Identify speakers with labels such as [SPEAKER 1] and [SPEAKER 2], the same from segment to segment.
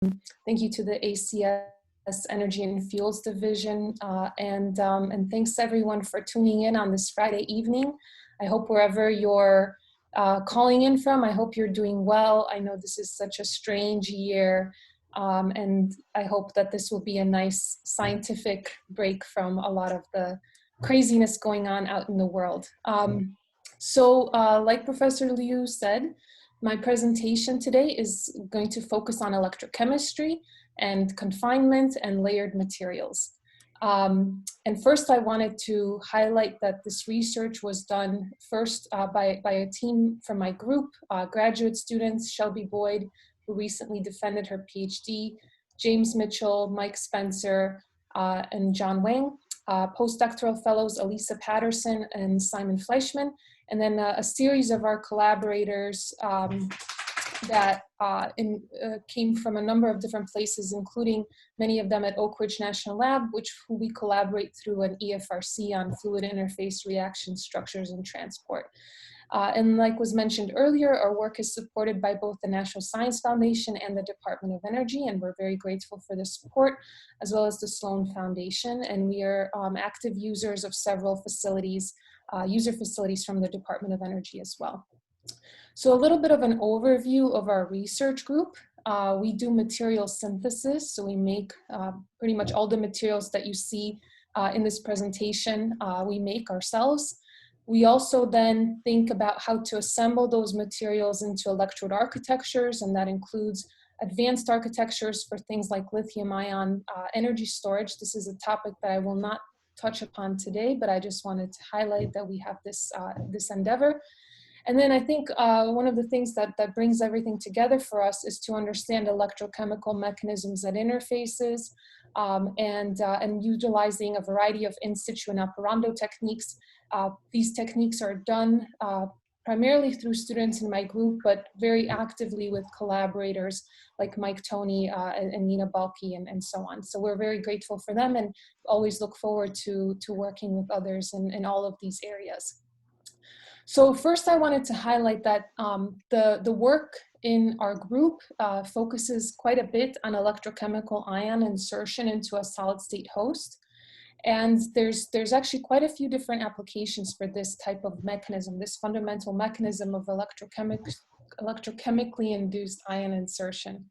[SPEAKER 1] Thank you to the ACS Energy and Fuels Division, and thanks everyone for tuning in on this Friday evening. I hope wherever you're calling in from, I hope you're doing well. I know this is such a strange year, and I hope that this will be a nice scientific break from a lot of the craziness going on out in the world. Like Professor Liu said, my presentation today is going to focus on electrochemistry and confinement and layered materials. And first I wanted to highlight that this research was done first by a team from my group, graduate students, Shelby Boyd, who recently defended her PhD, James Mitchell, Mike Spencer, and John Wang, postdoctoral fellows, Elisa Patterson and Simon Fleischman, and then a series of our collaborators that came from a number of different places, including many of them at Oak Ridge National Lab, who we collaborate through an EFRC on fluid interface reaction structures and transport. And like was mentioned earlier, our work is supported by both the National Science Foundation and the Department of Energy, and we're very grateful for the support, as well as the Sloan Foundation. And we are active users of several facilities, user facilities from the Department of Energy as well. So a little bit of an overview of our research group. We do material synthesis, so we make pretty much all the materials that you see in this presentation, we make ourselves. We also then think about how to assemble those materials into electrode architectures, and that includes advanced architectures for things like lithium-ion energy storage. This is a topic that I will not touch upon today, but I just wanted to highlight that we have this, this endeavor. And then I think one of the things that brings everything together for us is to understand electrochemical mechanisms at interfaces, and utilizing a variety of in situ and operando techniques. These techniques are done primarily through students in my group, but very actively with collaborators like Mike Toney and Nina Balke and so on. So we're very grateful for them and always look forward to working with others in all of these areas. So first I wanted to highlight that the work in our group focuses quite a bit on electrochemical ion insertion into a solid state host. And there's actually quite a few different applications for this type of mechanism, this fundamental mechanism of electrochemically induced ion insertion.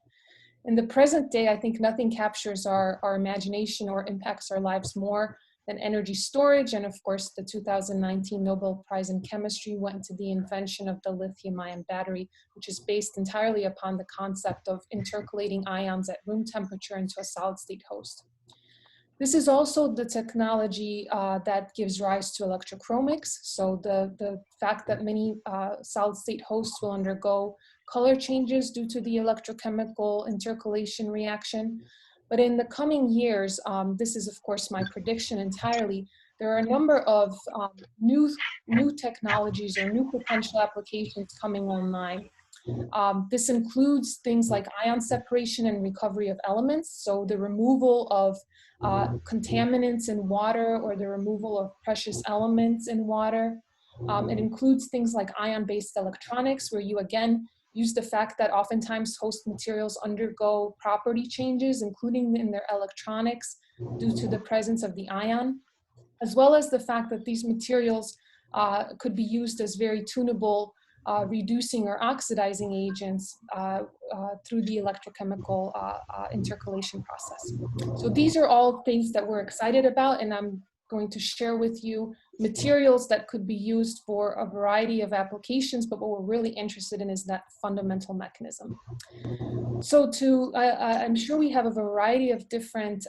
[SPEAKER 1] In the present day, I think nothing captures our imagination or impacts our lives more than energy storage. And of course, the 2019 Nobel Prize in Chemistry went to the invention of the lithium-ion battery, which is based entirely upon the concept of intercalating ions at room temperature into a solid state host. This is also the technology that gives rise to electrochromics. So the fact that many solid state hosts will undergo color changes due to the electrochemical intercalation reaction. But in the coming years, this is of course my prediction entirely, there are a number of new technologies or new potential applications coming online. This includes things like ion separation and recovery of elements, so the removal of contaminants in water or the removal of precious elements in water. It includes things like ion-based electronics, where you again use the fact that oftentimes host materials undergo property changes, including in their electronics, due to the presence of the ion, as well as the fact that these materials could be used as very tunable reducing or oxidizing agents through the electrochemical intercalation process. So these are all things that we're excited about, and I'm going to share with you materials that could be used for a variety of applications, but what we're really interested in is that fundamental mechanism. So I'm sure we have a variety of different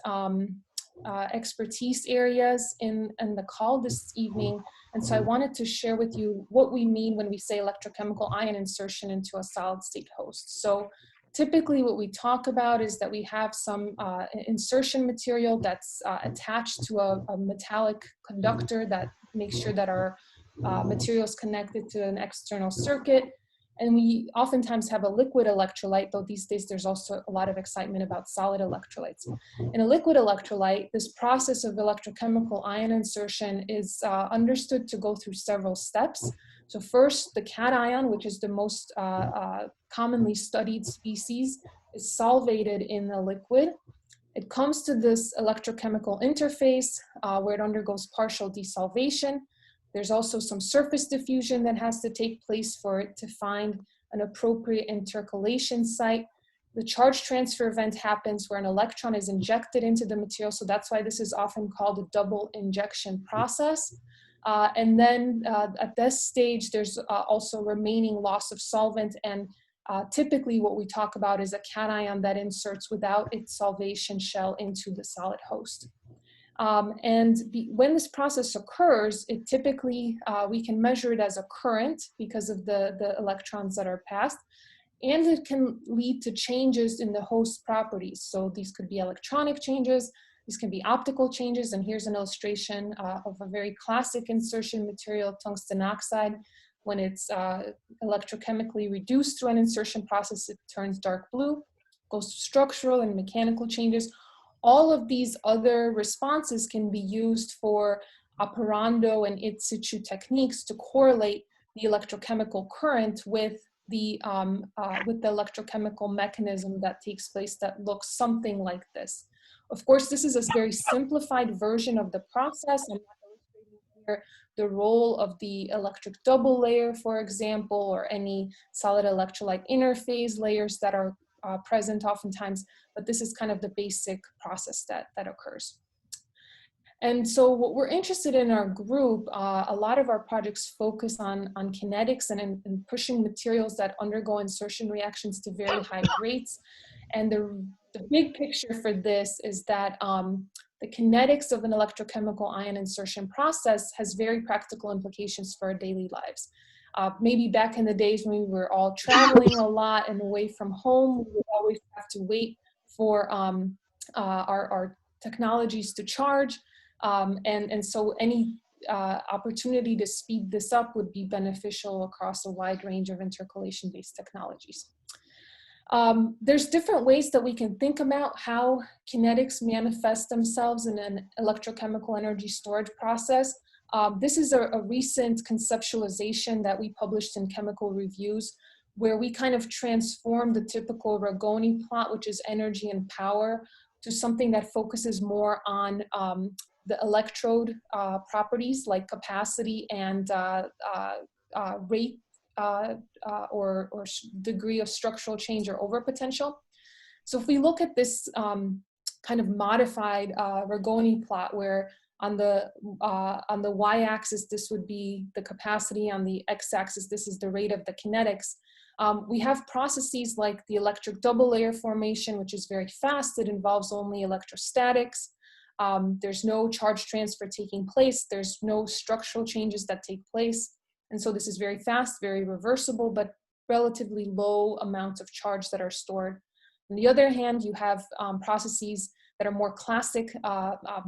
[SPEAKER 1] expertise areas in the call this evening. And so I wanted to share with you what we mean when we say electrochemical ion insertion into a solid state host. So typically what we talk about is that we have some insertion material that's attached to a metallic conductor that makes sure that our material is connected to an external circuit. And we oftentimes have a liquid electrolyte, though these days there's also a lot of excitement about solid electrolytes. In a liquid electrolyte, this process of electrochemical ion insertion is understood to go through several steps. So first, the cation, which is the most commonly studied species, is solvated in the liquid. It comes to this electrochemical interface where it undergoes partial desolvation. There's also some surface diffusion that has to take place for it to find an appropriate intercalation site. The charge transfer event happens where an electron is injected into the material, so that's why this is often called a double injection process. And then at this stage, there's also remaining loss of solvent, and typically what we talk about is a cation that inserts without its solvation shell into the solid host. When this process occurs, it typically, we can measure it as a current because of the electrons that are passed, and it can lead to changes in the host properties. So these could be electronic changes, these can be optical changes, and here's an illustration of a very classic insertion material, tungsten oxide. When it's electrochemically reduced through an insertion process, it turns dark blue, goes to structural and mechanical changes. All of these other responses can be used for operando and in situ techniques to correlate the electrochemical current with the electrochemical mechanism that takes place that looks something like this. Of course, this is a very simplified version of the process. I'm not illustrating here the role of the electric double layer, for example, or any solid electrolyte interphase layers that are present oftentimes, but this is kind of the basic process that occurs. And so what we're interested in our group, a lot of our projects focus on kinetics and in pushing materials that undergo insertion reactions to very high rates. And the big picture for this is that the kinetics of an electrochemical ion insertion process has very practical implications for our daily lives. Maybe back in the days when we were all traveling a lot and away from home, we would always have to wait for our technologies to charge. And so any opportunity to speed this up would be beneficial across a wide range of intercalation-based technologies. There's different ways that we can think about how kinetics manifest themselves in an electrochemical energy storage process. This is a recent conceptualization that we published in Chemical Reviews, where we kind of transformed the typical Ragone plot, which is energy and power, to something that focuses more on the electrode properties like capacity and rate or degree of structural change or overpotential. So if we look at this kind of modified Ragone plot, where on the y-axis this would be the capacity, on the x-axis this is the rate of the kinetics. We have processes like the electric double layer formation, which is very fast. It involves only electrostatics. There's no charge transfer taking place. There's no structural changes that take place. And so this is very fast, very reversible, but relatively low amounts of charge that are stored. On the other hand, you have processes that are more classic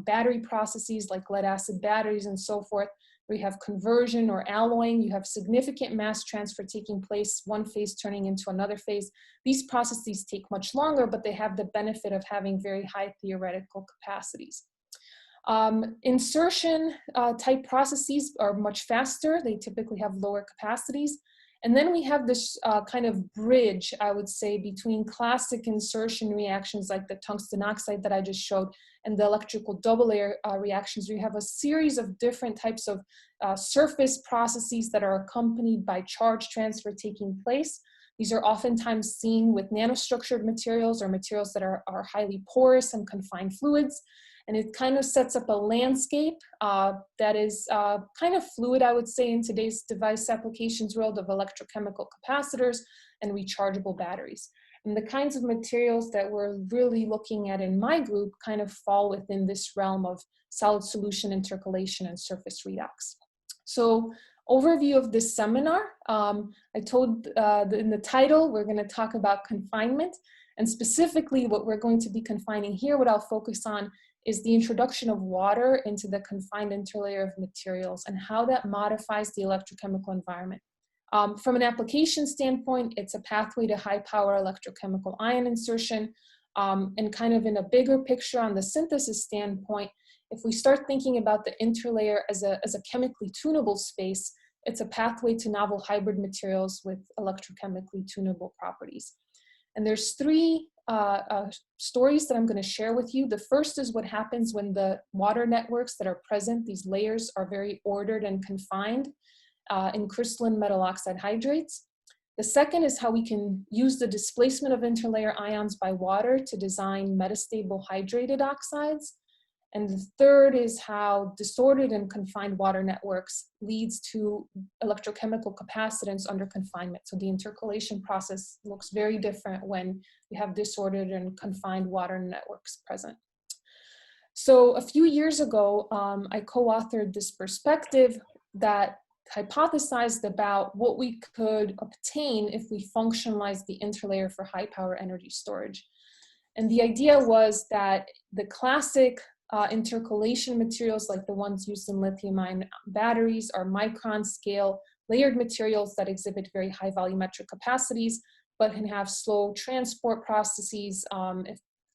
[SPEAKER 1] battery processes like lead acid batteries and so forth, where you have conversion or alloying. You have significant mass transfer taking place, one phase turning into another phase. These processes take much longer, but they have the benefit of having very high theoretical capacities. Insertion type processes are much faster. They typically have lower capacities. And then we have this kind of bridge, I would say, between classic insertion reactions like the tungsten oxide that I just showed and the electrical double layer reactions. We have a series of different types of surface processes that are accompanied by charge transfer taking place. These are oftentimes seen with nanostructured materials or materials that are highly porous and confined fluids. And it kind of sets up a landscape that is kind of fluid, I would say, in today's device applications world of electrochemical capacitors and rechargeable batteries. And the kinds of materials that we're really looking at in my group kind of fall within this realm of solid solution intercalation and surface redox. So overview of this seminar, I told in the title, we're going to talk about confinement. And specifically what we're going to be confining here, what I'll focus on is the introduction of water into the confined interlayer of materials and how that modifies the electrochemical environment. From an application standpoint, it's a pathway to high power electrochemical ion insertion. And kind of in a bigger picture on the synthesis standpoint, if we start thinking about the interlayer as a chemically tunable space, it's a pathway to novel hybrid materials with electrochemically tunable properties. And there's three stories that I'm going to share with you. The first is what happens when the water networks that are present, these layers, are very ordered and confined in crystalline metal oxide hydrates. The second is how we can use the displacement of interlayer ions by water to design metastable hydrated oxides. And the third is how disordered and confined water networks leads to electrochemical capacitance under confinement. So the intercalation process looks very different when you have disordered and confined water networks present. So a few years ago, I co-authored this perspective that hypothesized about what we could obtain if we functionalize the interlayer for high power energy storage. And the idea was that the classic intercalation materials, like the ones used in lithium-ion batteries, are micron-scale layered materials that exhibit very high volumetric capacities, but can have slow transport processes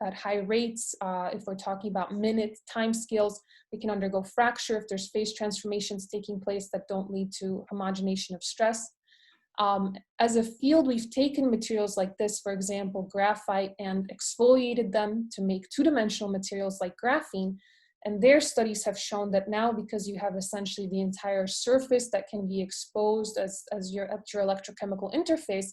[SPEAKER 1] at high rates. If we're talking about minute time scales, they can undergo fracture if there's phase transformations taking place that don't lead to homogenation of stress. As a field, we've taken materials like this, for example, graphite, and exfoliated them to make two-dimensional materials like graphene. And their studies have shown that now, because you have essentially the entire surface that can be exposed at your electrochemical interface,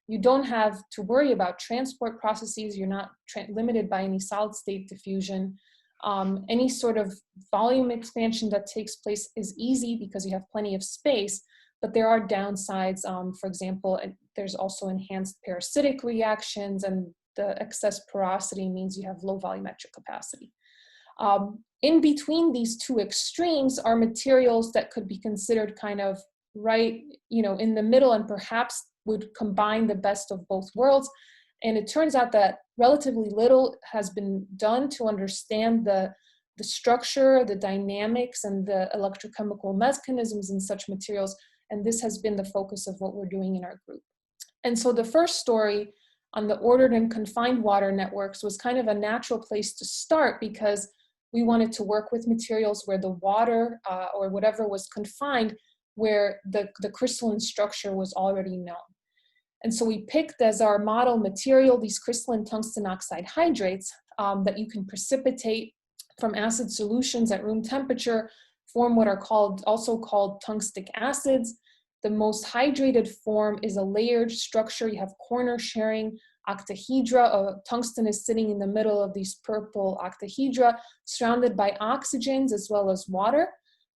[SPEAKER 1] you don't have to worry about transport processes. You're not limited by any solid state diffusion. Any sort of volume expansion that takes place is easy because you have plenty of space. But there are downsides. For example, there's also enhanced parasitic reactions, and the excess porosity means you have low volumetric capacity. In between these two extremes are materials that could be considered kind of right, in the middle, and perhaps would combine the best of both worlds. And it turns out that relatively little has been done to understand the structure, the dynamics, and the electrochemical mechanisms in such materials. And this has been the focus of what we're doing in our group. And so the first story on the ordered and confined water networks was kind of a natural place to start, because we wanted to work with materials where the water or whatever was confined, where the crystalline structure was already known. And so we picked as our model material these crystalline tungsten oxide hydrates that you can precipitate from acid solutions at room temperature, form what are also called tungstic acids. The most hydrated form is a layered structure. You have corner sharing octahedra. Tungsten is sitting in the middle of these purple octahedra, surrounded by oxygens as well as water.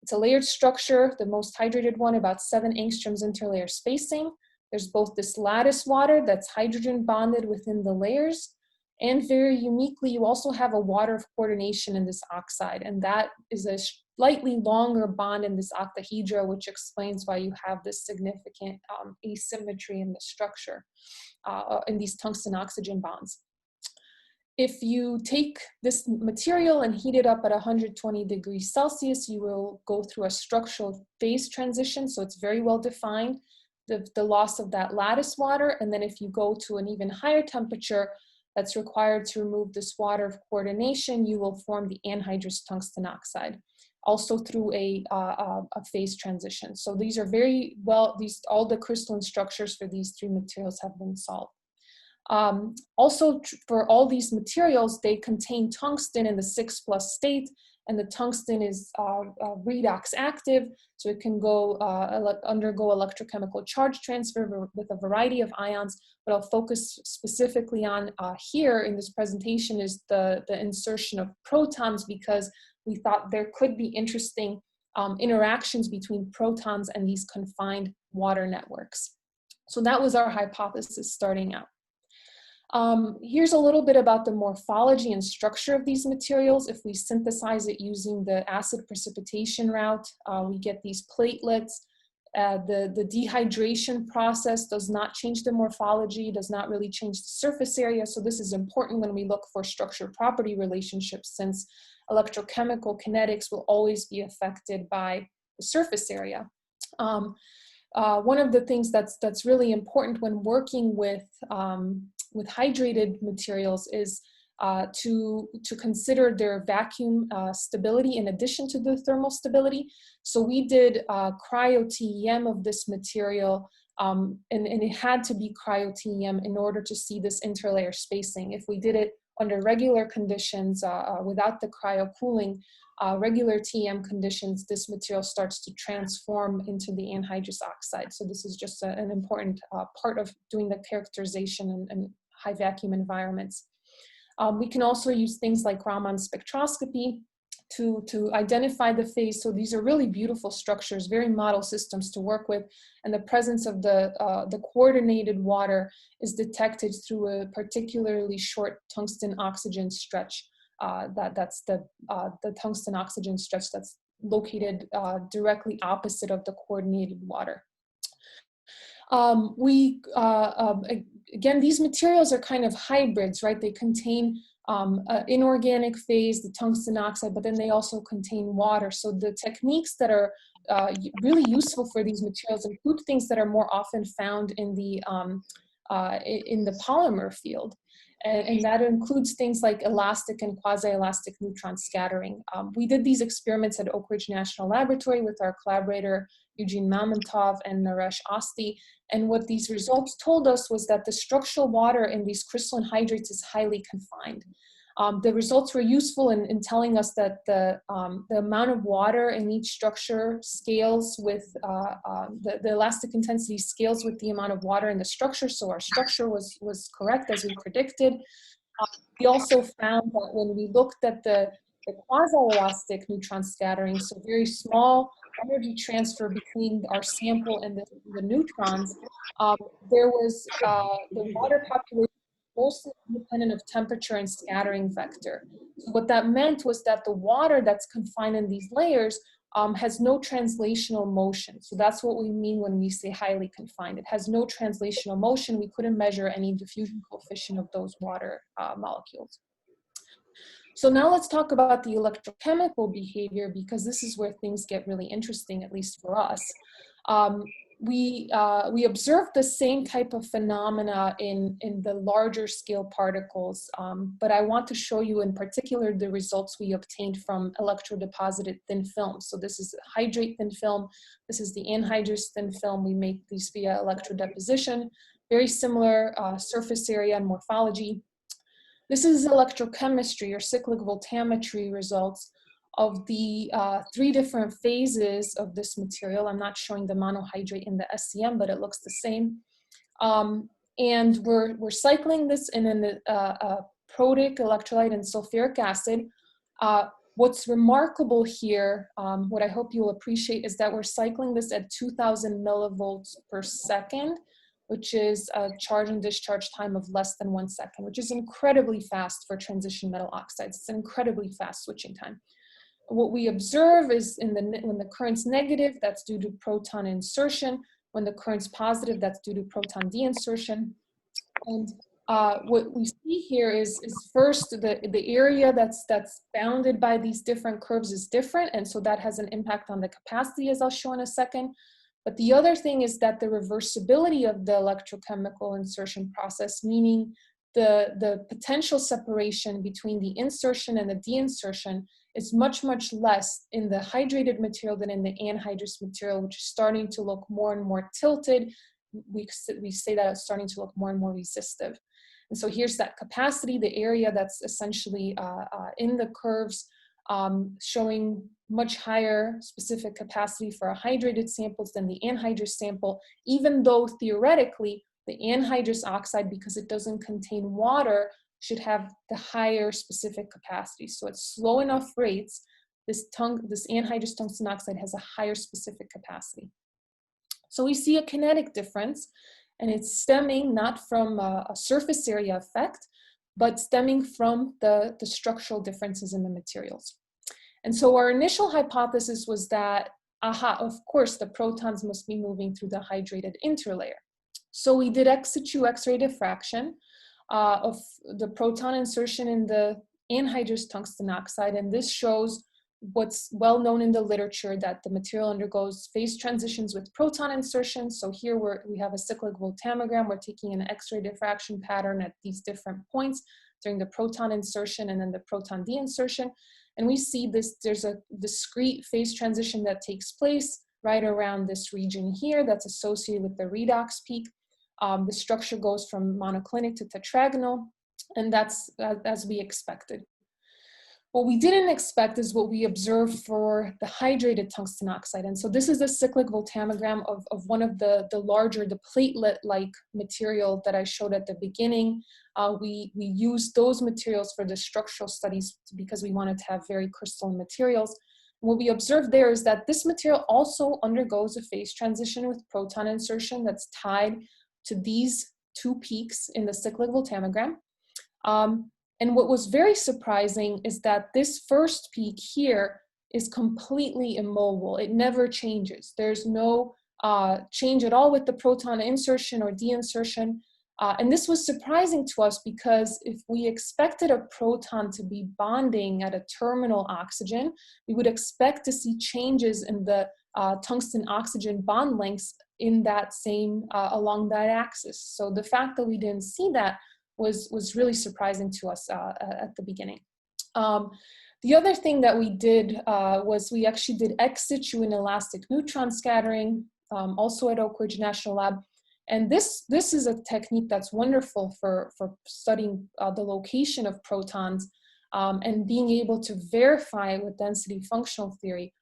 [SPEAKER 1] It's a layered structure, the most hydrated one, about 7 angstroms interlayer spacing. There's both this lattice water that's hydrogen bonded within the layers, and very uniquely, you also have a water of coordination in this oxide, and that is a slightly longer bond in this octahedra, which explains why you have this significant asymmetry in the structure in these tungsten oxygen bonds. If you take this material and heat it up at 120 degrees Celsius, you will go through a structural phase transition, so it's very well defined, the loss of that lattice water. And then if you go to an even higher temperature that's required to remove this water of coordination, you will form the anhydrous tungsten oxide, also through a phase transition. So these are very well, all the crystalline structures for these three materials have been solved. Also, for all these materials, they contain tungsten in the 6+ state, and the tungsten is redox active, so it can go undergo electrochemical charge transfer with a variety of ions. But I'll focus specifically on here in this presentation is the insertion of protons, because we thought there could be interesting interactions between protons and these confined water networks. So that was our hypothesis starting out. Here's a little bit about the morphology and structure of these materials. If we synthesize it using the acid precipitation route, we get these platelets. The dehydration process does not change the morphology, does not really change the surface area. So this is important when we look for structure-property relationships, since electrochemical kinetics will always be affected by the surface area. One of the things that's really important when working with hydrated materials is to consider their vacuum stability in addition to the thermal stability. So we did cryo-TEM of this material and it had to be cryo-TEM in order to see this interlayer spacing. If we did it under regular conditions without the cryo cooling, regular TEM conditions, this material starts to transform into the anhydrous oxide. So this is just an important part of doing the characterization in high vacuum environments. We can also use things like Raman spectroscopy to identify the phase. So these are really beautiful structures, very model systems to work with. And the presence of the coordinated water is detected through a particularly short tungsten oxygen stretch. That's the tungsten oxygen stretch that's located directly opposite of the coordinated water. Again, these materials are kind of hybrids, right? They contain inorganic phase, the tungsten oxide, but then they also contain water. So the techniques that are really useful for these materials include things that are more often found in the polymer field. And that includes things like elastic and quasi-elastic neutron scattering. We did these experiments at Oak Ridge National Laboratory with our collaborator, Eugene Mamontov and Naresh Asti. And what these results told us was that the structural water in these crystalline hydrates is highly confined. The results were useful in telling us that the amount of water in each structure scales with, the elastic intensity scales with the amount of water in the structure. So our structure was correct as we predicted. We also found that when we looked at the quasi-elastic neutron scattering, so very small energy transfer between our sample and the neutrons, there was the water population mostly independent of temperature and scattering vector. So what that meant was that the water that's confined in these layers has no translational motion. So that's what we mean when we say highly confined. It has no translational motion. We couldn't measure any diffusion coefficient of those water molecules. So now let's talk about the electrochemical behavior, because this is where things get really interesting, at least for us. We observed the same type of phenomena in the larger scale particles, but I want to show you in particular the results we obtained from electrodeposited thin film. So this is hydrate thin film, this is the anhydrous thin film. We make these via electrodeposition, very similar surface area and morphology. This is electrochemistry or cyclic voltammetry results of the 3 different phases of this material. I'm not showing the monohydrate in the SCM, but it looks the same. And we're cycling this in a protic electrolyte and sulfuric acid. What's remarkable here, what I hope you'll appreciate, is that we're cycling this at 2000 millivolts per second, which is a charge and discharge time of less than 1 second, which is incredibly fast for transition metal oxides. It's an incredibly fast switching time. What we observe is when the current's negative, that's due to proton insertion. When the current's positive, that's due to proton de-insertion. And what we see here is first the area that's bounded by these different curves is different, and so that has an impact on the capacity, as I'll show in a second. But the other thing is that the reversibility of the electrochemical insertion process, meaning the potential separation between the insertion and the de-insertion, is much, much less in the hydrated material than in the anhydrous material, which is starting to look more and more tilted. We say that it's starting to look more and more resistive. And so here's that capacity, the area that's essentially in the curves, showing much higher specific capacity for a hydrated samples than the anhydrous sample, even though theoretically the anhydrous oxide, because it doesn't contain water, should have the higher specific capacity. So at slow enough rates, this anhydrous tungsten oxide has a higher specific capacity. So we see a kinetic difference, and it's stemming not from a surface area effect, but stemming from the structural differences in the materials. And so our initial hypothesis was that, of course, the protons must be moving through the hydrated interlayer. So we did ex situ X-ray diffraction of the proton insertion in the anhydrous tungsten oxide, and this shows what's well known in the literature, that the material undergoes phase transitions with proton insertion. So here we have a cyclic voltammogram. We're taking an X-ray diffraction pattern at these different points during the proton insertion and then the proton de-insertion. And we see there's a discrete phase transition that takes place right around this region here that's associated with the redox peak. The structure goes from monoclinic to tetragonal, and that's as we expected. What we didn't expect is what we observed for the hydrated tungsten oxide. And so this is a cyclic voltammogram of one of the larger, the platelet-like material that I showed at the beginning. We used those materials for the structural studies because we wanted to have very crystalline materials. What we observed there is that this material also undergoes a phase transition with proton insertion that's tied to these two peaks in the cyclic voltammogram. And what was very surprising is that this first peak here is completely immobile. It never changes. There's no change at all with the proton insertion or de-insertion. And this was surprising to us because if we expected a proton to be bonding at a terminal oxygen, we would expect to see changes in the tungsten oxygen bond lengths in that same, along that axis. So the fact that we didn't see that was really surprising to us at the beginning. The other thing that we did was we actually did ex situ inelastic neutron scattering, also at Oak Ridge National Lab. And this is a technique that's wonderful for studying the location of protons and being able to verify with density functional theory.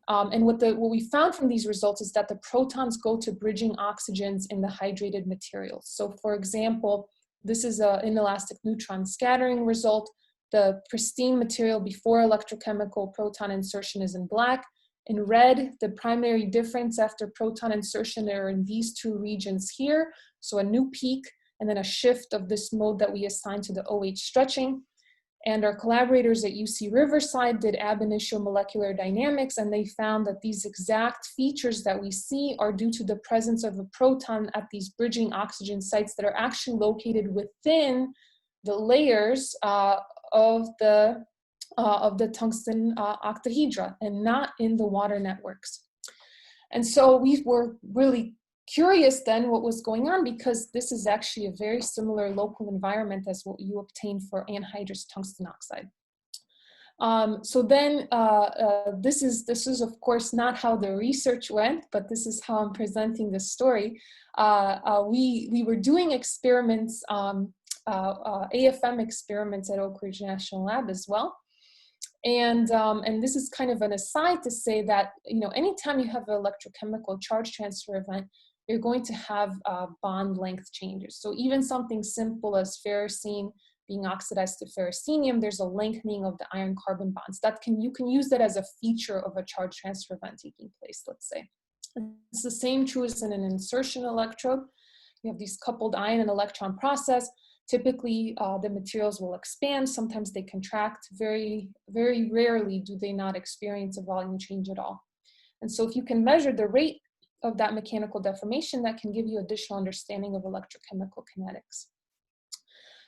[SPEAKER 1] And what we found from these results is that the protons go to bridging oxygens in the hydrated materials. So for example, this is an inelastic neutron scattering result. The pristine material before electrochemical proton insertion is in black. In red, the primary difference after proton insertion are in these two regions here. So a new peak and then a shift of this mode that we assigned to the OH stretching. And our collaborators at UC Riverside did ab initio molecular dynamics, and they found that these exact features that we see are due to the presence of a proton at these bridging oxygen sites that are actually located within the layers of the tungsten octahedra and not in the water networks. And so we were really curious then what was going on, because this is actually a very similar local environment as what you obtain for anhydrous tungsten oxide. So then this is of course not how the research went, but this is how I'm presenting the story. We were doing experiments, AFM experiments at Oak Ridge National Lab as well. And this is kind of an aside to say that, you know, anytime you have an electrochemical charge transfer event, you're going to have bond length changes. So even something simple as ferrocene being oxidized to ferrocenium, there's a lengthening of the iron-carbon bonds. You can use that as a feature of a charge transfer event taking place, let's say. And it's the same true as in an insertion electrode. You have these coupled ion and electron process. Typically, the materials will expand. Sometimes they contract. Very, very rarely do they not experience a volume change at all. And so if you can measure the rate of that mechanical deformation, that can give you additional understanding of electrochemical kinetics.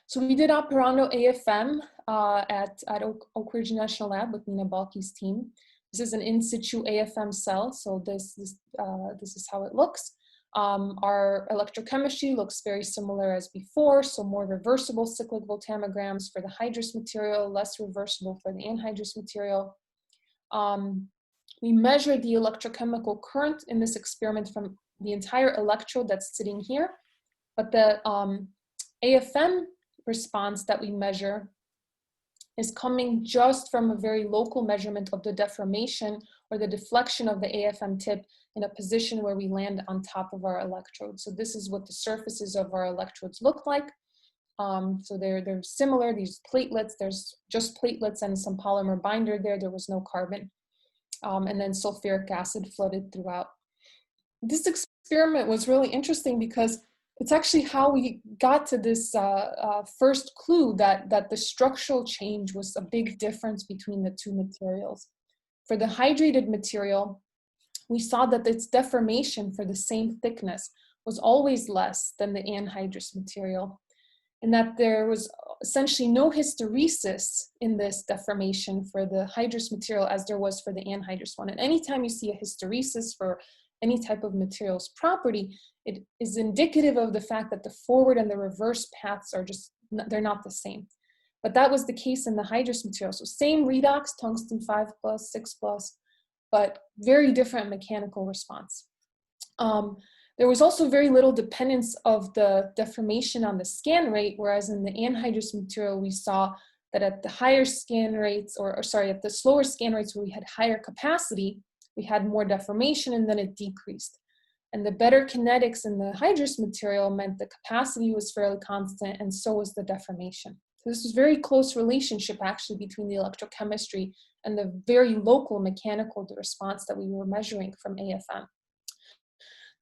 [SPEAKER 1] So we did operando AFM at Oak Ridge National Lab with Nina Balke's team. This is an in situ AFM cell, so this is how it looks. Our electrochemistry looks very similar as before, so more reversible cyclic voltammograms for the hydrous material, less reversible for the anhydrous material. We measured the electrochemical current in this experiment from the entire electrode that's sitting here, but the AFM response that we measure is coming just from a very local measurement of the deformation or the deflection of the AFM tip in a position where we land on top of our electrode. So this is what the surfaces of our electrodes look like. So they're similar, these platelets, there's just platelets and some polymer binder there. There was no carbon. And then sulfuric acid flooded throughout. This experiment was really interesting because it's actually how we got to this first clue that the structural change was a big difference between the two materials. For the hydrated material, we saw that its deformation for the same thickness was always less than the anhydrous material, and that there was essentially no hysteresis in this deformation for the hydrous material as there was for the anhydrous one. And anytime you see a hysteresis for any type of material's property, it is indicative of the fact that the forward and the reverse paths are they're not the same. But that was the case in the hydrous material. So same redox, tungsten 5+, 6+, but very different mechanical response. There was also very little dependence of the deformation on the scan rate, whereas in the anhydrous material, we saw that at the higher scan rates, at the slower scan rates where we had higher capacity, we had more deformation and then it decreased. And the better kinetics in the hydrous material meant the capacity was fairly constant and so was the deformation. So this was a very close relationship actually between the electrochemistry and the very local mechanical response that we were measuring from AFM.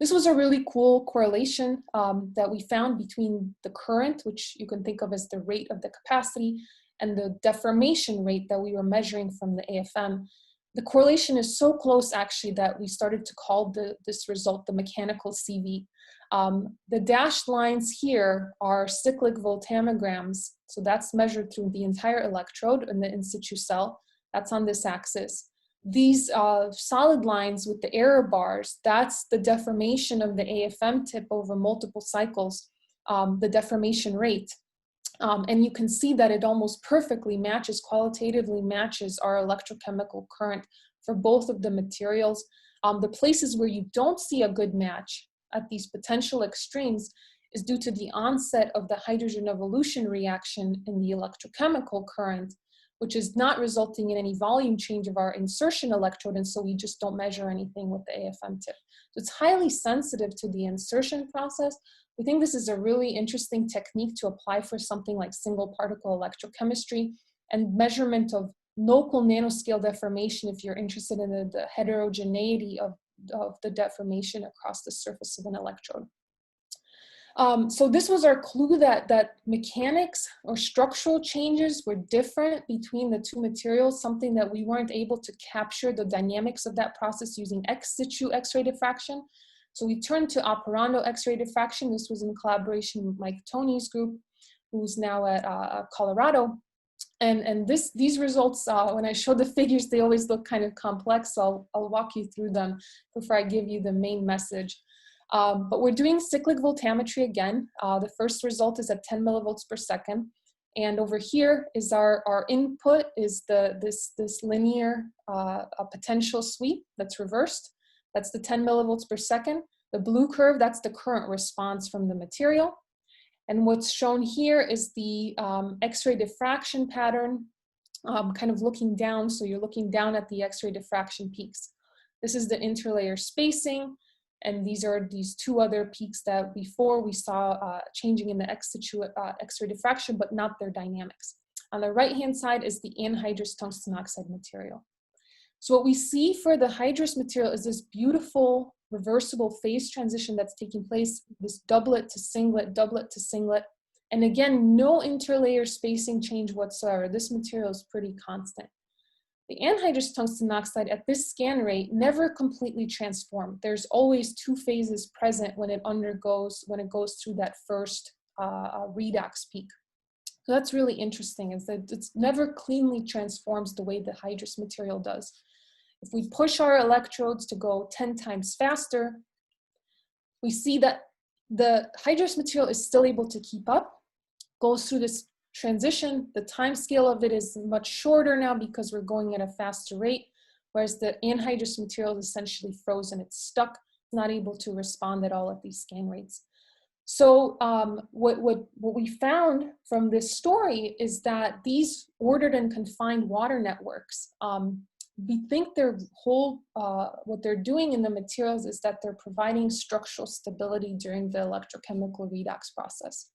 [SPEAKER 1] This was a really cool correlation that we found between the current, which you can think of as the rate of the capacity, and the deformation rate that we were measuring from the AFM. The correlation is so close actually that we started to call this result the mechanical CV. The dashed lines here are cyclic voltammograms. So that's measured through the entire electrode in the in situ cell. That's on this axis. These solid lines with the error bars, that's the deformation of the AFM tip over multiple cycles, the deformation rate. And you can see that it almost perfectly matches, qualitatively matches our electrochemical current for both of the materials. The places where you don't see a good match at these potential extremes is due to the onset of the hydrogen evolution reaction in the electrochemical current, which is not resulting in any volume change of our insertion electrode, and so we just don't measure anything with the AFM tip. So it's highly sensitive to the insertion process. We think this is a really interesting technique to apply for something like single particle electrochemistry and measurement of local nanoscale deformation if you're interested in the heterogeneity of the deformation across the surface of an electrode. So this was our clue that mechanics or structural changes were different between the two materials, something that we weren't able to capture the dynamics of that process using ex situ X-ray diffraction. So we turned to operando X-ray diffraction. This was in collaboration with Mike Tony's group, who's now at Colorado. And these results, when I show the figures, they always look kind of complex. So I'll walk you through them before I give you the main message. But we're doing cyclic voltammetry again. The first result is at 10 millivolts per second. And over here is our input is this linear potential sweep that's reversed. That's the 10 millivolts per second. The blue curve, that's the current response from the material. And what's shown here is the X-ray diffraction pattern, kind of looking down. So you're looking down at the X-ray diffraction peaks. This is the interlayer spacing. And these are these two other peaks that before we saw changing in the ex situ X-ray diffraction, but not their dynamics. On the right-hand side is the anhydrous tungsten oxide material. So what we see for the hydrous material is this beautiful reversible phase transition that's taking place, this doublet to singlet, doublet to singlet. And again, no interlayer spacing change whatsoever. This material is pretty constant. The anhydrous tungsten oxide at this scan rate never completely transformed. There's always two phases present when it goes through that first redox peak. So that's really interesting, is that it's never cleanly transforms the way the hydrous material does. If we push our electrodes to go 10 times faster, we see that the hydrous material is still able to keep up, goes through this transition. The time scale of it is much shorter now because we're going at a faster rate, whereas the anhydrous material is essentially frozen. It's stuck, not able to respond at all at these scan rates. So what we found from this story is that these ordered and confined water networks, we think their whole, what they're doing in the materials is that they're providing structural stability during the electrochemical redox process.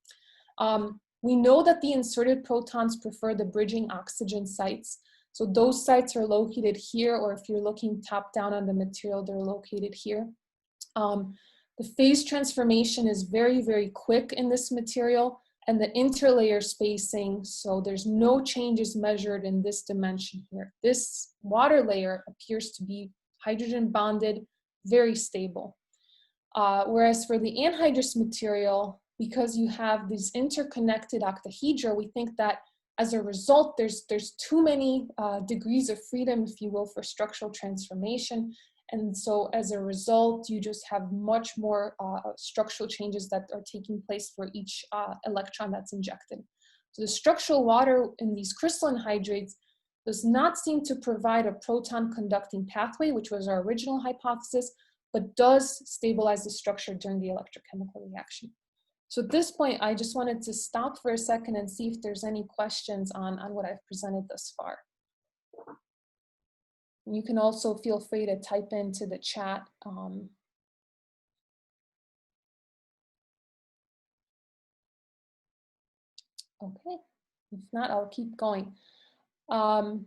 [SPEAKER 1] We know that the inserted protons prefer the bridging oxygen sites. So those sites are located here, or if you're looking top down on the material, they're located here. The phase transformation is very, very quick in this material, and the interlayer spacing, so there's no changes measured in this dimension here. This water layer appears to be hydrogen bonded, very stable. Whereas for the anhydrous material, because you have these interconnected octahedra, we think that as a result, there's too many degrees of freedom, if you will, for structural transformation. And so as a result, you just have much more structural changes that are taking place for each electron that's injected. So the structural water in these crystalline hydrates does not seem to provide a proton conducting pathway, which was our original hypothesis, but does stabilize the structure during the electrochemical reaction. So at this point, I just wanted to stop for a second and see if there's any questions on what I've presented thus far. You can also feel free to type into the chat. Okay, if not, I'll keep going. The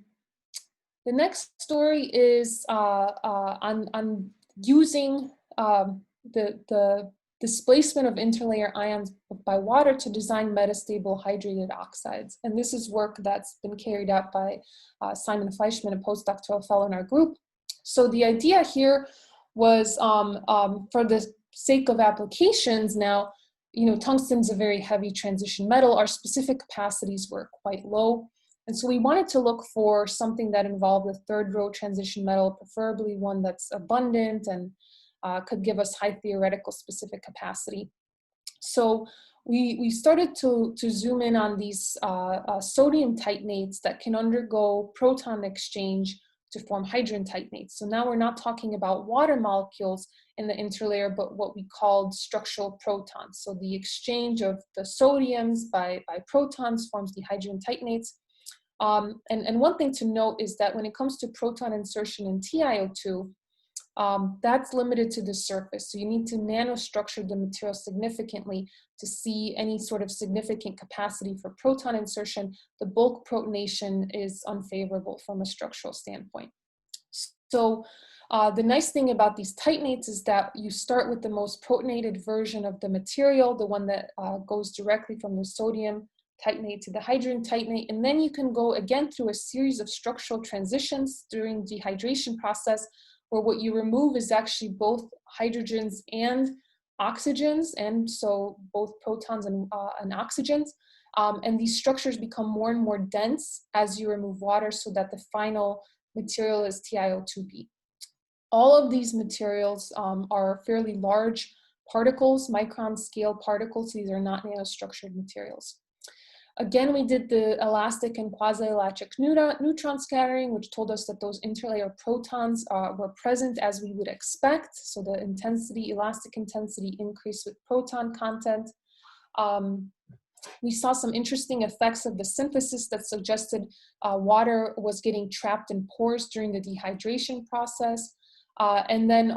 [SPEAKER 1] next story is on using the displacement of interlayer ions by water to design metastable hydrated oxides. And this is work that's been carried out by Simon Fleischman, a postdoctoral fellow in our group. So the idea here was, for the sake of applications now, tungsten's a very heavy transition metal. Our specific capacities were quite low. And so we wanted to look for something that involved a third row transition metal, preferably one that's abundant and could give us high theoretical specific capacity. So we started to zoom in on these sodium titanates that can undergo proton exchange to form hydrogen titanates. So now we're not talking about water molecules in the interlayer, but what we called structural protons. So the exchange of the sodiums by protons forms the hydrogen titanates. And one thing to note is that when it comes to proton insertion in TiO2, that's limited to the surface. So you need to nanostructure the material significantly to see any sort of significant capacity for proton insertion. The bulk protonation is unfavorable from a structural standpoint. So the nice thing about these titanates is that you start with the most protonated version of the material, the one that goes directly from the sodium titanate to the hydrogen titanate, and then you can go again through a series of structural transitions during dehydration process, where what you remove is actually both hydrogens and oxygens, and so both protons and oxygens. And these structures become more and more dense as you remove water, so that the final material is TiO2b. All of these materials are fairly large particles, micron-scale particles. These are not nanostructured materials. Again, we did the elastic and quasi-elastic neutron scattering, which told us that those interlayer protons were present as we would expect. So the intensity, elastic intensity increased with proton content. We saw some interesting effects of the synthesis that suggested water was getting trapped in pores during the dehydration process. And then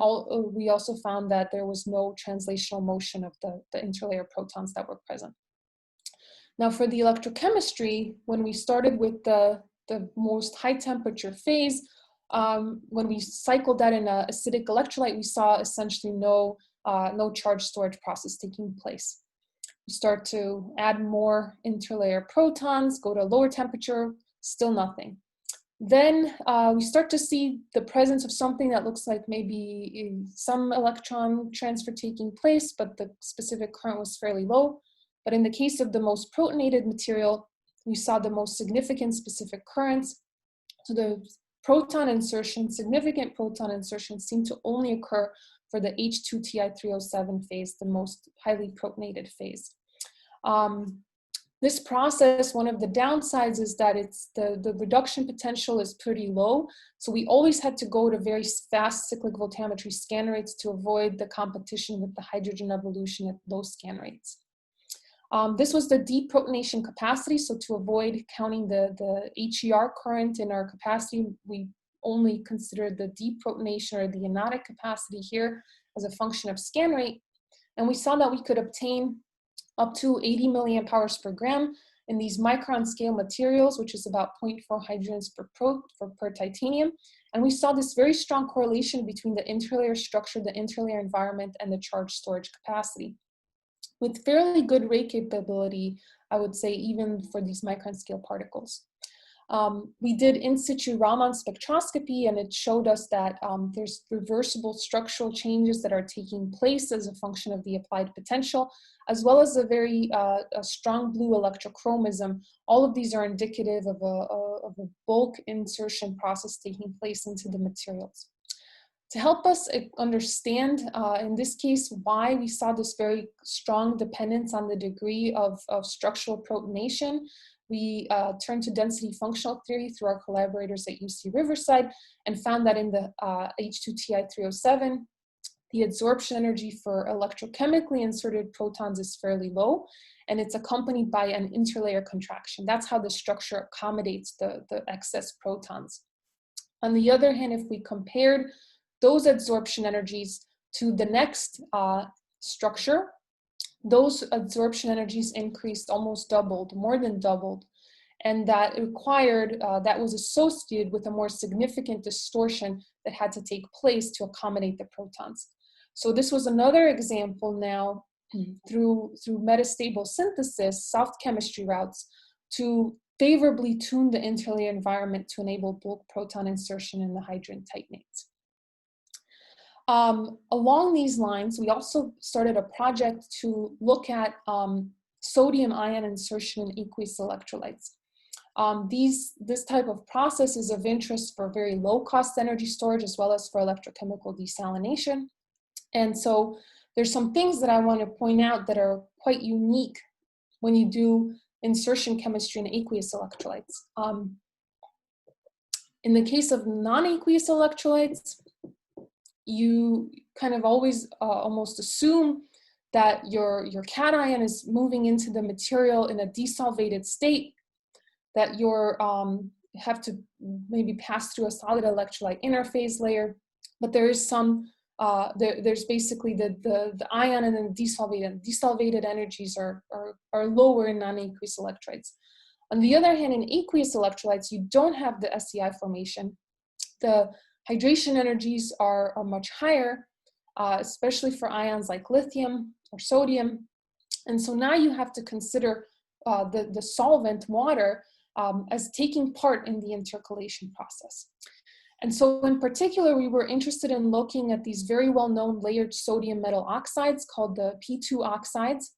[SPEAKER 1] we also found that there was no translational motion of the interlayer protons that were present. Now for the electrochemistry, when we started with the most high temperature phase, when we cycled that in an acidic electrolyte, we saw essentially no charge storage process taking place. We start to add more interlayer protons, go to lower temperature, still nothing. Then we start to see the presence of something that looks like maybe some electron transfer taking place, but the specific current was fairly low. But in the case of the most protonated material, we saw the most significant specific currents. So the proton insertion, significant proton insertion, seemed to only occur for the H2Ti307 phase, the most highly protonated phase. This process, one of the downsides is that the reduction potential is pretty low. So we always had to go to very fast cyclic voltammetry scan rates to avoid the competition with the hydrogen evolution at low scan rates. This was the deprotonation capacity. So to avoid counting the HER current in our capacity, we only considered the deprotonation or the anodic capacity here as a function of scan rate. And we saw that we could obtain up to 80 milliamp hours per gram in these micron-scale materials, which is about 0.4 hydrogens per titanium. And we saw this very strong correlation between the interlayer structure, the interlayer environment, and the charge storage capacity, with fairly good rate capability, I would say, even for these micron-scale particles. We did in situ Raman spectroscopy, and it showed us that there's reversible structural changes that are taking place as a function of the applied potential, as well as a very strong blue electrochromism. All of these are indicative of a bulk insertion process taking place into the materials. To help us understand, in this case, why we saw this very strong dependence on the degree of structural protonation, we turned to density functional theory through our collaborators at UC Riverside and found that in the H2Ti307, the absorption energy for electrochemically inserted protons is fairly low, and it's accompanied by an interlayer contraction. That's how the structure accommodates the excess protons. On the other hand, if we compared those absorption energies to the next structure, those absorption energies increased, almost doubled, more than doubled, and that required, that was associated with a more significant distortion that had to take place to accommodate the protons. So this was another example now through metastable synthesis, soft chemistry routes, to favorably tune the interlayer environment to enable bulk proton insertion in the hydrate titanates. Along these lines, we also started a project to look at sodium ion insertion in aqueous electrolytes. This type of process is of interest for very low cost energy storage as well as for electrochemical desalination. And so there's some things that I want to point out that are quite unique when you do insertion chemistry in aqueous electrolytes. In the case of non-aqueous electrolytes, you kind of always almost assume that your cation is moving into the material in a desolvated state, that you have to maybe pass through a solid electrolyte interface layer, but there is some, there's basically the ion and then desolvated energies are lower in non-aqueous electrolytes. On the other hand, in aqueous electrolytes, you don't have the SEI formation. The hydration energies are much higher, especially for ions like lithium or sodium. And so now you have to consider the solvent, water, as taking part in the intercalation process. And so in particular, we were interested in looking at these very well-known layered sodium metal oxides called the P2 oxides.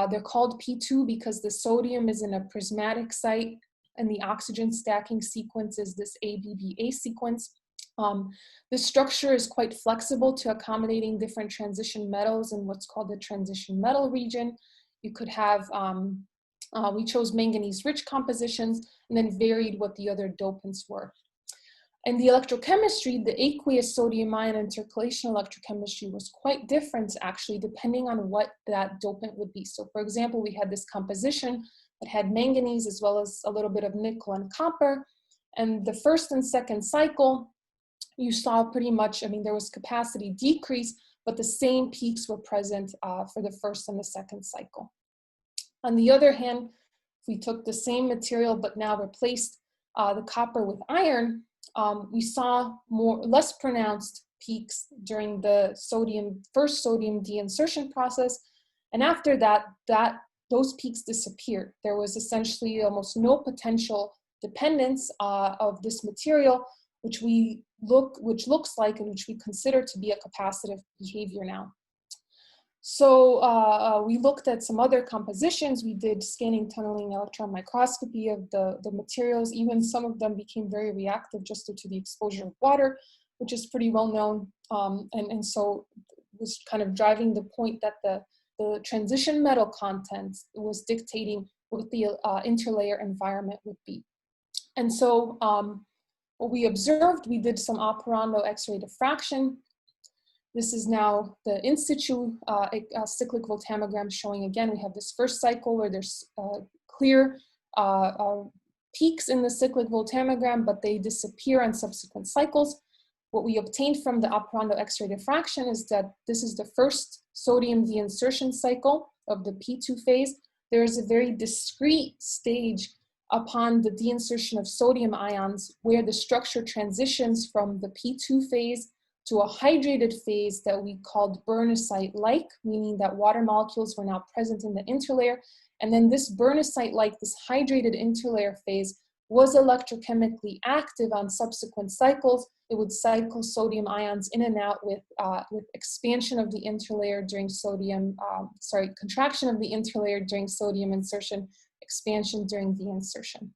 [SPEAKER 1] They're called P2 because the sodium is in a prismatic site and the oxygen stacking sequence is this ABBA sequence. The structure is quite flexible to accommodating different transition metals in what's called the transition metal region. You could have, we chose manganese-rich compositions and then varied what the other dopants were. In the electrochemistry, the aqueous sodium ion intercalation electrochemistry was quite different actually, depending on what that dopant would be. So for example, we had this composition that had manganese as well as a little bit of nickel and copper. And the first and second cycle, you saw pretty much, I mean, there was capacity decrease, but the same peaks were present for the first and the second cycle. On the other hand, if we took the same material but now replaced the copper with iron, we saw less pronounced peaks during the first sodium de-insertion process. And after that, those peaks disappeared. There was essentially almost no potential dependence of this material, which looks like and which we consider to be a capacitive behavior now. So we looked at some other compositions. We did scanning, tunneling, electron microscopy of the materials. Even some of them became very reactive just due to the exposure of water, which is pretty well known. And so it was kind of driving the point that the transition metal content was dictating what the interlayer environment would be. And so what we observed, we did some operando X-ray diffraction. This is now the in situ cyclic voltammogram showing, again, we have this first cycle where there's clear peaks in the cyclic voltammogram, but they disappear on subsequent cycles. What we obtained from the operando X-ray diffraction is that this is the first sodium de-insertion cycle of the P2 phase. There is a very discrete stage upon the de-insertion of sodium ions where the structure transitions from the P2 phase to a hydrated phase that we called Bernesite-like, meaning that water molecules were now present in the interlayer. And then this Bernesite-like, this hydrated interlayer phase, was electrochemically active on subsequent cycles. It would cycle sodium ions in and out with expansion of the interlayer during contraction of the interlayer during sodium insertion, expansion during de-insertion.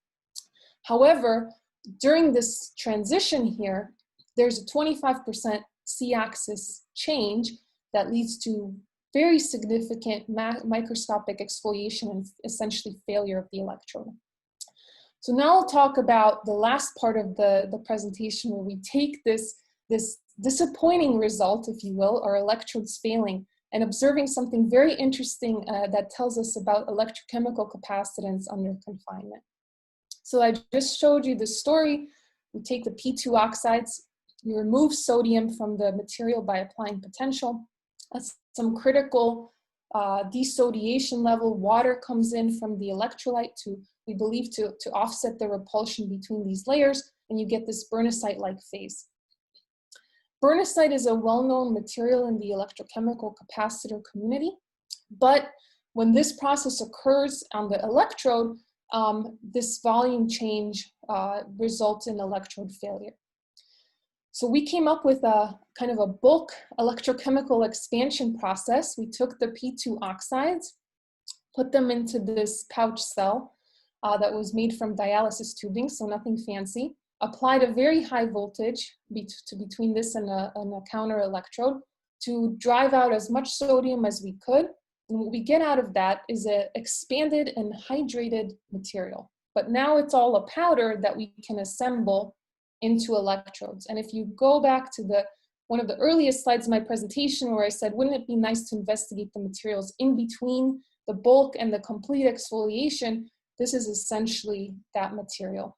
[SPEAKER 1] However, during this transition here, there's a 25% C-axis change that leads to very significant microscopic exfoliation and essentially failure of the electrode. So now I'll talk about the last part of the presentation, where we take this disappointing result, if you will, or electrodes failing, and observing something very interesting that tells us about electrochemical capacitance under confinement. So I just showed you the story. We take the P2 oxides, we remove sodium from the material by applying potential. At some critical desodiation level, water comes in from the electrolyte we believe to offset the repulsion between these layers, and you get this bernesite-like phase. Bernesite is a well-known material in the electrochemical capacitor community, but when this process occurs on the electrode, this volume change results in electrode failure. So we came up with a kind of a bulk electrochemical expansion process. We took the P2 oxides, put them into this pouch cell that was made from dialysis tubing, so nothing fancy, applied a very high voltage between this and a counter electrode to drive out as much sodium as we could. And what we get out of that is an expanded and hydrated material. But now it's all a powder that we can assemble into electrodes. And if you go back to one of the earliest slides of my presentation where I said, wouldn't it be nice to investigate the materials in between the bulk and the complete exfoliation, this is essentially that material.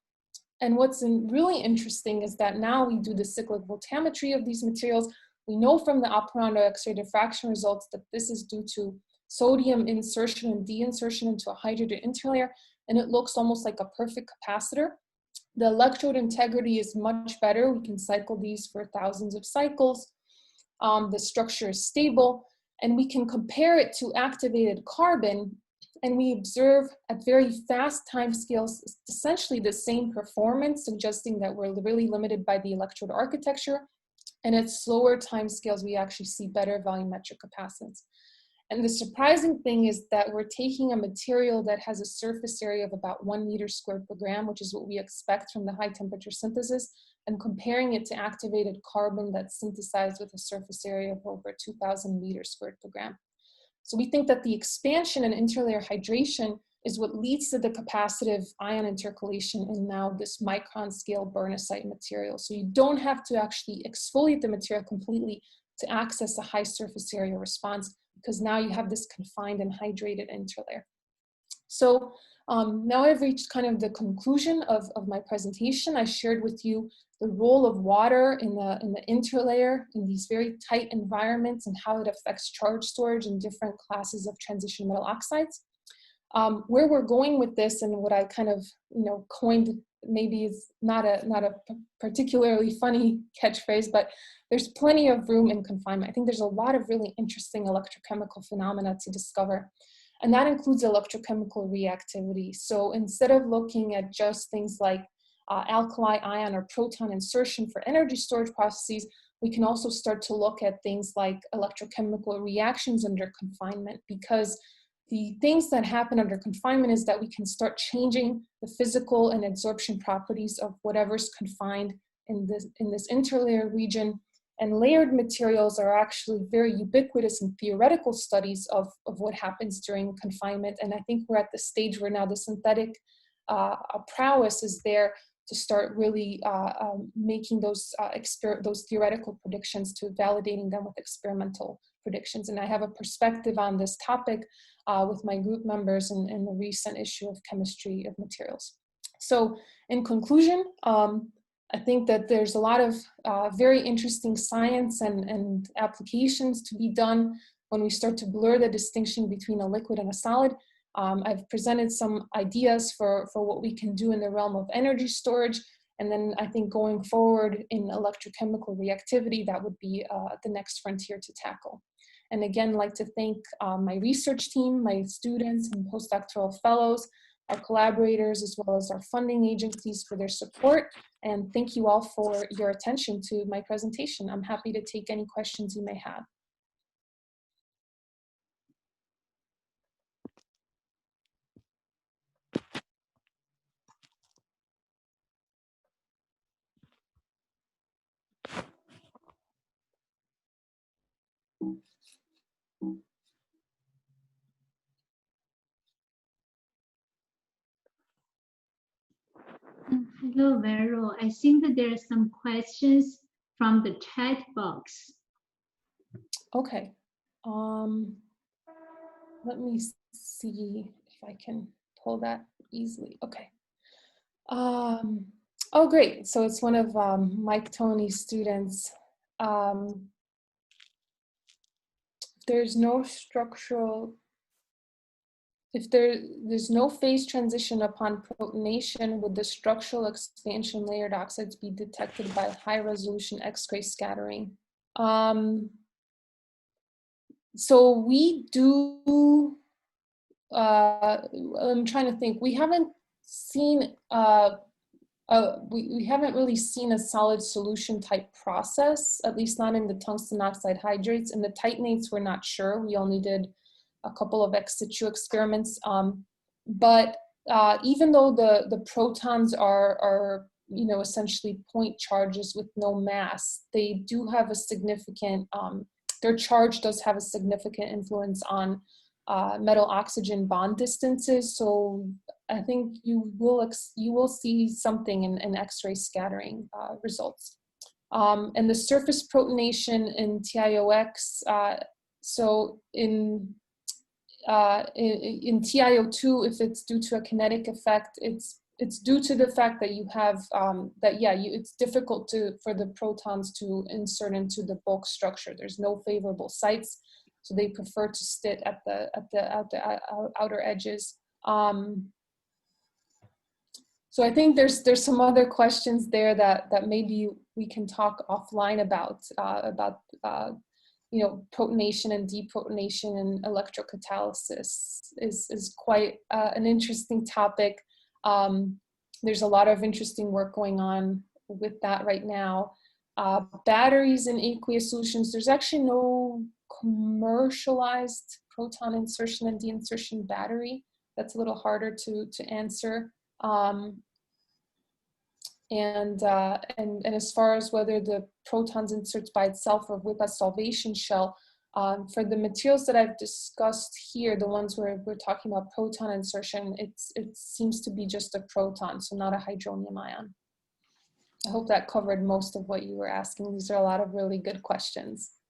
[SPEAKER 1] And what's really interesting is that now we do the cyclic voltammetry of these materials. We know from the operando X-ray diffraction results that this is due to sodium insertion and de-insertion into a hydrated interlayer, and it looks almost like a perfect capacitor. The electrode integrity is much better. We can cycle these for thousands of cycles. The structure is stable, and we can compare it to activated carbon, and we observe at very fast time scales essentially the same performance, suggesting that we're really limited by the electrode architecture. And at slower time scales, we actually see better volumetric capacitance. And the surprising thing is that we're taking a material that has a surface area of about 1 meter squared per gram, which is what we expect from the high temperature synthesis, and comparing it to activated carbon that's synthesized with a surface area of over 2,000 meters squared per gram. So we think that the expansion and interlayer hydration is what leads to the capacitive ion intercalation in now this micron-scale bernesite material. So you don't have to actually exfoliate the material completely to access a high surface area response, because now you have this confined and hydrated interlayer. So now I've reached kind of the conclusion of my presentation. I shared with you the role of water in the interlayer in these very tight environments and how it affects charge storage in different classes of transition metal oxides. Where we're going with this, and what I kind of coined, maybe is not a particularly funny catchphrase, but there's plenty of room in confinement. I think there's a lot of really interesting electrochemical phenomena to discover, and that includes electrochemical reactivity. So instead of looking at just things like alkali ion or proton insertion for energy storage processes, we can also start to look at things like electrochemical reactions under confinement, because the things that happen under confinement is that we can start changing the physical and absorption properties of whatever's confined in this interlayer region. And layered materials are actually very ubiquitous in theoretical studies of what happens during confinement. And I think we're at the stage where now the synthetic prowess is there to start really making those theoretical predictions to validating them with experimental predictions. And I have a perspective on this topic with my group members in the recent issue of Chemistry of Materials. So in conclusion, I think that there's a lot of very interesting science and applications to be done when we start to blur the distinction between a liquid and a solid. I've presented some ideas for what we can do in the realm of energy storage. And then I think going forward in electrochemical reactivity, that would be the next frontier to tackle. And again, I'd like to thank my research team, my students and postdoctoral fellows, our collaborators, as well as our funding agencies for their support. And thank you all for your attention to my presentation. I'm happy to take any questions you may have.
[SPEAKER 2] Hello, Vero. I think that there are some questions from the chat box.
[SPEAKER 1] Okay. Let me see if I can pull that easily. Okay. Oh, great. So it's one of Mike Tony's students. There's no structural, if there's no phase transition upon protonation, would the structural expansion layered oxides be detected by high resolution X-ray scattering? So we do, I'm trying to think, we haven't seen, we haven't really seen a solid solution type process, at least not in the tungsten oxide hydrates. And the titanates, we're not sure. We only did a couple of ex situ experiments. But even though the protons are essentially point charges with no mass, they do have a significant, their charge does have a significant influence on metal oxygen bond distances. So I think you will see something in X-ray scattering results. And the surface protonation in TiOX, so in TiO2, if it's due to a kinetic effect, it's due to the fact that you have it's difficult for the protons to insert into the bulk structure. There's no favorable sites, so they prefer to sit at the outer edges. So I think there's some other questions there that maybe we can talk offline about protonation and deprotonation and electrocatalysis is quite an interesting topic. There's a lot of interesting work going on with that right now. Batteries in aqueous solutions, there's actually no commercialized proton insertion and de-insertion battery. That's a little harder to answer. And as far as whether the protons inserts by itself or with a solvation shell, for the materials that I've discussed here, the ones where we're talking about proton insertion, it seems to be just a proton, so not a hydronium ion. I hope that covered most of what you were asking. These are a lot of really good questions.